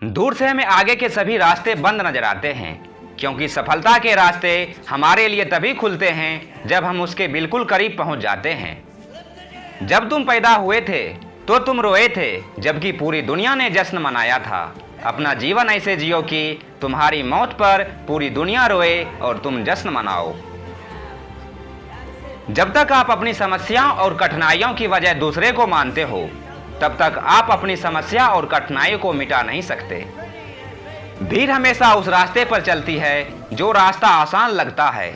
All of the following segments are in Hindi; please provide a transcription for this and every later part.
दूर से हमें आगे के सभी रास्ते बंद नजर आते हैं, क्योंकि सफलता के रास्ते हमारे लिए तभी खुलते हैं जब हम उसके बिल्कुल करीब पहुंच जाते हैं। जब तुम पैदा हुए थे तो तुम रोए थे, जबकि पूरी दुनिया ने जश्न मनाया था। अपना जीवन ऐसे जियो कि तुम्हारी मौत पर पूरी दुनिया रोए और तुम जश्न मनाओ। जब तक आप अपनी समस्याओं और कठिनाइयों की वजह दूसरे को मानते हो, तब तक आप अपनी समस्या और कठिनाइयों को मिटा नहीं सकते। भीड़ हमेशा उस रास्ते पर चलती है जो रास्ता आसान लगता है,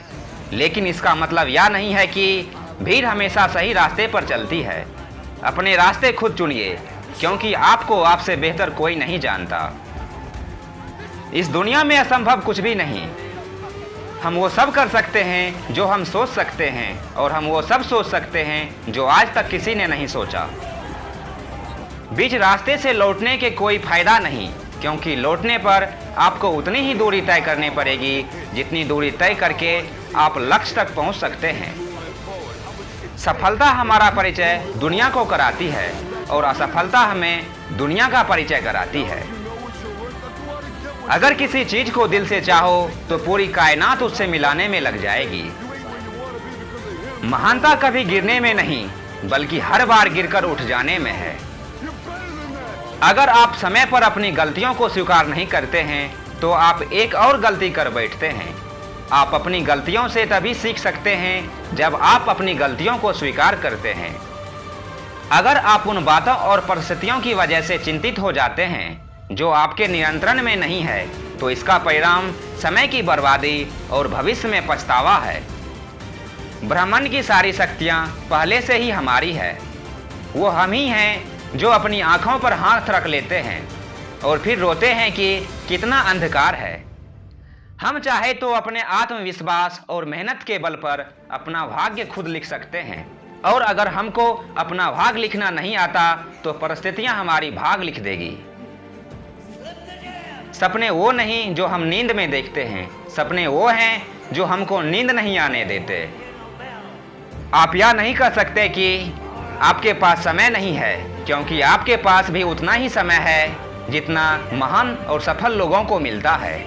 लेकिन इसका मतलब यह नहीं है कि भीड़ हमेशा सही रास्ते पर चलती है। अपने रास्ते खुद चुनिए, क्योंकि आपको आपसे बेहतर कोई नहीं जानता। इस दुनिया में असंभव कुछ भी नहीं। हम वो सब कर सकते हैं जो हम सोच सकते हैं, और हम वो सब सोच सकते हैं जो आज तक किसी ने नहीं सोचा। बीच रास्ते से लौटने के कोई फायदा नहीं, क्योंकि लौटने पर आपको उतनी ही दूरी तय करनी पड़ेगी जितनी दूरी तय करके आप लक्ष्य तक पहुंच सकते हैं। सफलता हमारा परिचय दुनिया को कराती है, और असफलता हमें दुनिया का परिचय कराती है। अगर किसी चीज को दिल से चाहो तो पूरी कायनात उससे मिलाने में लग जाएगी। महानता कभी गिरने में नहीं, बल्कि हर बार गिरकर उठ जाने में है। अगर आप समय पर अपनी गलतियों को स्वीकार नहीं करते हैं तो आप एक और गलती कर बैठते हैं। आप अपनी गलतियों से तभी सीख सकते हैं जब आप अपनी गलतियों को स्वीकार करते हैं। अगर आप उन बातों और परिस्थितियों की वजह से चिंतित हो जाते हैं जो आपके नियंत्रण में नहीं है, तो इसका परिणाम समय की बर्बादी और भविष्य में पछतावा है। ब्रह्मांड की सारी शक्तियां पहले से ही हमारी है। वो हम ही हैं जो अपनी आंखों पर हाथ रख लेते हैं और फिर रोते हैं कि कितना अंधकार है। हम चाहे तो अपने आत्मविश्वास और मेहनत के बल पर अपना भाग्य खुद लिख सकते हैं, और अगर हमको अपना भाग लिखना नहीं आता तो परिस्थितियां हमारी भाग लिख देगी। सपने वो नहीं जो हम नींद में देखते हैं, सपने वो हैं जो हमको नींद नहीं आने देते। आप यह नहीं कह सकते कि आपके पास समय नहीं है, क्योंकि आपके पास भी उतना ही समय है जितना महान और सफल लोगों को मिलता है।